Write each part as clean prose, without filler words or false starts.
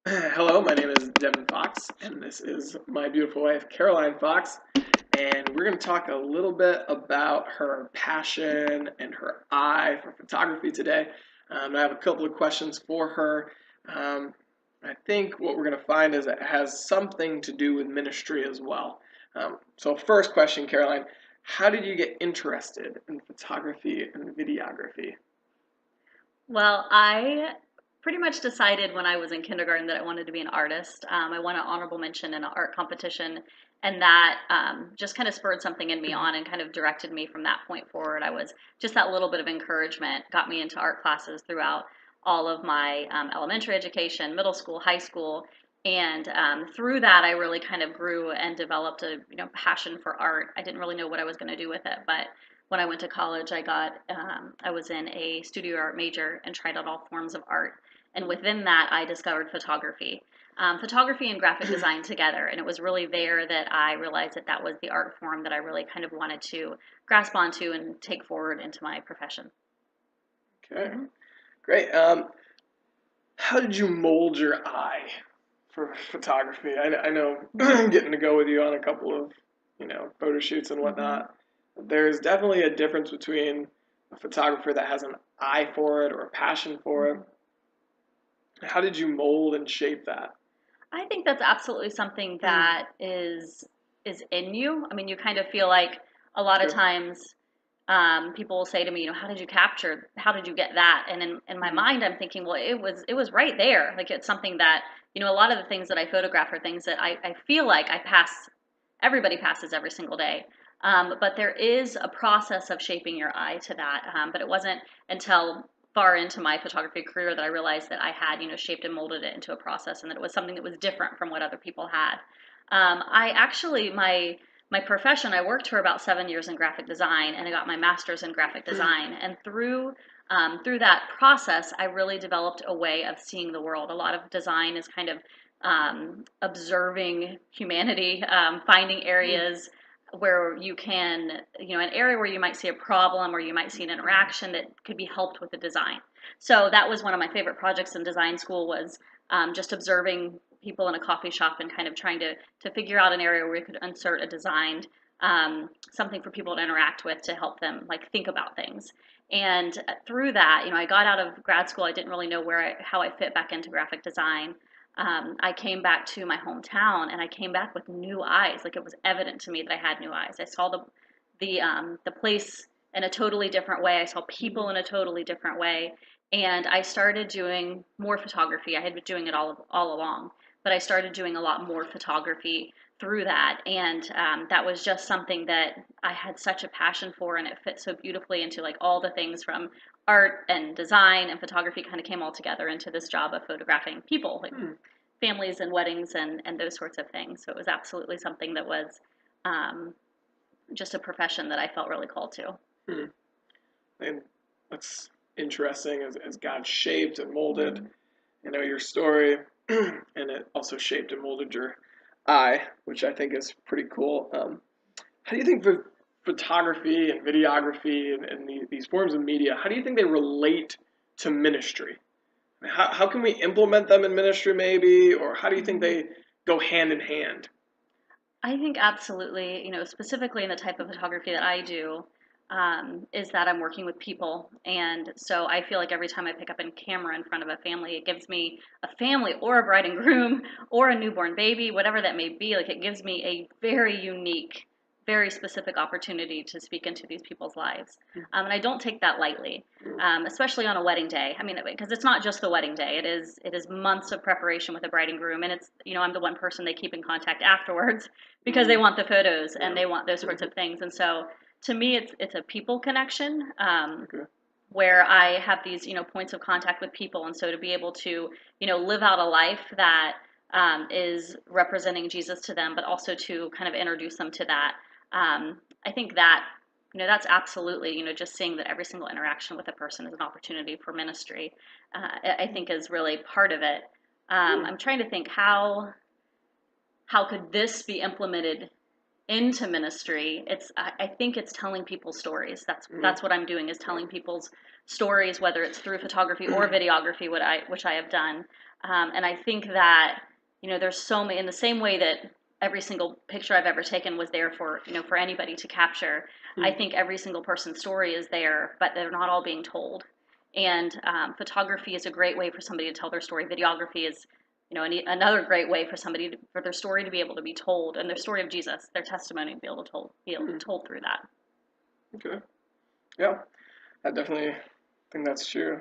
Hello, my name is Devin Fox, and this is my beautiful wife, Caroline Fox. And we're going to talk a little bit about her passion and her eye for photography today. I have a couple of questions for her. Um, I think what we're going to find is it has something to do with ministry as well. So, first question, Caroline, how did you get interested in photography and videography? Well, I pretty much decided when I was in kindergarten that I wanted to be an artist. I won an honorable mention in an art competition, and that just kind of spurred something in me on and kind of directed me from that point forward. I was just that little bit of encouragement got me into art classes throughout all of my elementary education, middle school, high school, and through that, I really kind of grew and developed a passion for art. I didn't really know what I was going to do with it, but when I went to college, I was in a studio art major and tried out all forms of art. And within that, I discovered photography and graphic design together. And it was really there that I realized that that was the art form that I really kind of wanted to grasp onto and take forward into my profession. Okay, great. How did you mold your eye for photography? I know getting to go with you on a couple of, photo shoots and Mm-hmm. whatnot. There's definitely a difference between a photographer that has an eye for it or a passion for it. Mm-hmm. How did you mold and shape that? I think that's absolutely something that is in you. I mean, you kind of feel like a lot of Sure. times people will say to me, how did you get that? And in my Mm-hmm. mind, I'm thinking, well, it was right there. Like it's something that, a lot of the things that I photograph are things that I feel like everybody passes every single day. But there is a process of shaping your eye to that. But it wasn't until far into my photography career that I realized that I had, shaped and molded it into a process and that it was something that was different from what other people had. I actually, my profession, I worked for about 7 years in graphic design and I got my master's in graphic design. And through that process, I really developed a way of seeing the world. A lot of design is kind of observing humanity, finding areas where you can, an area where you might see a problem or you might see an interaction that could be helped with the design. So that was one of my favorite projects in design school was just observing people in a coffee shop and kind of trying to figure out an area where we could insert a designed something for people to interact with to help them like think about things. And through that, I got out of grad school. I didn't really know how I fit back into graphic design. I came back to my hometown and I came back with new eyes. Like it was evident to me that I had new eyes. I saw the place in a totally different way. I saw people in a totally different way, and I started doing more photography. I had been doing it all along, but I started doing a lot more photography through that, and that was just something that I had such a passion for, and it fit so beautifully into like all the things from art and design and photography kind of came all together into this job of photographing people, like Hmm. families and weddings and those sorts of things. So it was absolutely something that was um, just a profession that I felt really called to. Hmm. And that's interesting as God shaped and molded, Mm-hmm. your story, and it also shaped and molded your eye, which I think is pretty cool. How do you think photography and videography and these forms of media, how do you think they relate to ministry? How can we implement them in ministry, maybe, or how do you think Mm-hmm. they go hand in hand? I think absolutely, specifically in the type of photography that I do, is that I'm working with people. And so I feel like every time I pick up a camera in front of a family, it gives me a family or a bride and groom or a newborn baby, whatever that may be. Like it gives me a very unique, very specific opportunity to speak into these people's lives. And I don't take that lightly. Especially on a wedding day. I mean, because it's not just the wedding day. It is months of preparation with a bride and groom, and it's I'm the one person they keep in contact afterwards because they Mm, want the photos and yeah. they want those sorts of things. And so to me, it's a people connection Okay. where I have these points of contact with people, and so to be able to live out a life that is representing Jesus to them, but also to kind of introduce them to that. I think that that's absolutely just seeing that every single interaction with a person is an opportunity for ministry. I think is really part of it. Hmm. I'm trying to think how could this be implemented into ministry. I think it's telling people stories. Hmm. That's what I'm doing is Yeah. telling people's stories, whether it's through photography or videography, which I have done. And I think that, there's so many, in the same way that every single picture I've ever taken was there for, for anybody to capture. I think every single person's story is there, but they're not all being told. And photography is a great way for somebody to tell their story. Videography is, another great way for somebody for their story to be able to be told, and their story of Jesus, their testimony, to be able told through that. Okay. Yeah, I definitely think that's true.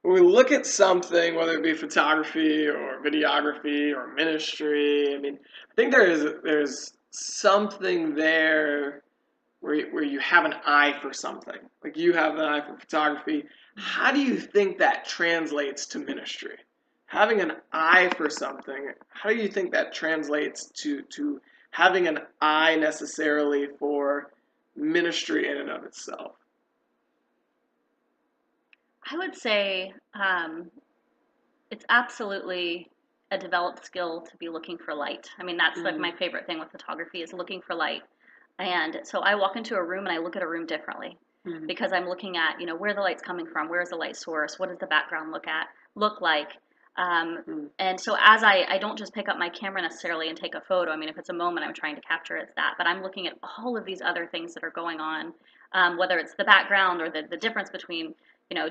When we look at something, whether it be photography or videography or ministry, I mean, I think there's something there where you have an eye for something. Like you have an eye for photography. How do you think that translates to ministry? Having an eye for something, how do you think that translates to having an eye necessarily for ministry in and of itself? I would say it's absolutely a developed skill to be looking for light. I mean, that's like my favorite thing with photography is looking for light. And so I walk into a room and I look at a room differently because I'm looking at, where the light's coming from, where's the light source, what does the background look like. And so as I don't just pick up my camera necessarily and take a photo. I mean, if it's a moment I'm trying to capture, it's that. But I'm looking at all of these other things that are going on, whether it's the background or the difference between,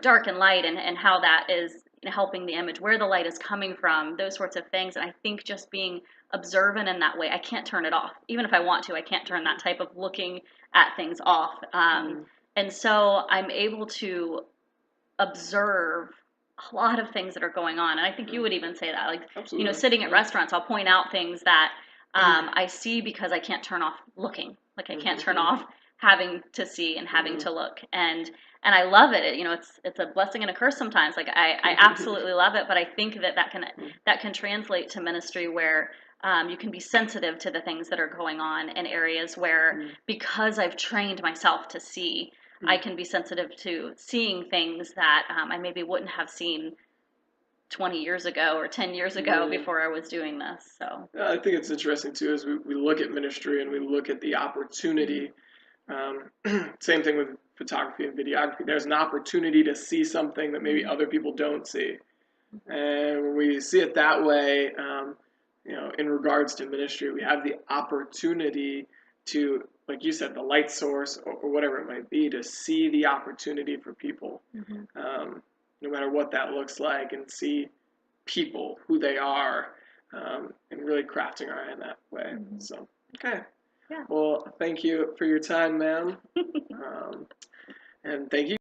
dark and light and how that is helping the image, where the light is coming from, those sorts of things. And I think just being observant in that way, I can't turn it off. Even if I want to, I can't turn that type of looking at things off. And so I'm able to observe a lot of things that are going on. And I think you would even say that, like, Absolutely. sitting at restaurants, I'll point out things that I see because I can't turn off looking. Like I can't turn off having to see and having to look. And I love it. It's a blessing and a curse sometimes. Like I absolutely love it, but I think that can translate to ministry where you can be sensitive to the things that are going on in areas where, because I've trained myself to see, I can be sensitive to seeing things that I maybe wouldn't have seen 20 years ago or 10 years ago before I was doing this. So Yeah, I think it's interesting too as we look at ministry and we look at the opportunity. Same thing with photography and videography. There's an opportunity to see something that maybe other people don't see. And when we see it that way, in regards to ministry, we have the opportunity to, like you said, the light source or whatever it might be, to see the opportunity for people, no matter what that looks like, and see people, who they are, and really crafting our eye in that way. So, okay. Yeah. Well, thank you for your time, ma'am. And thank you.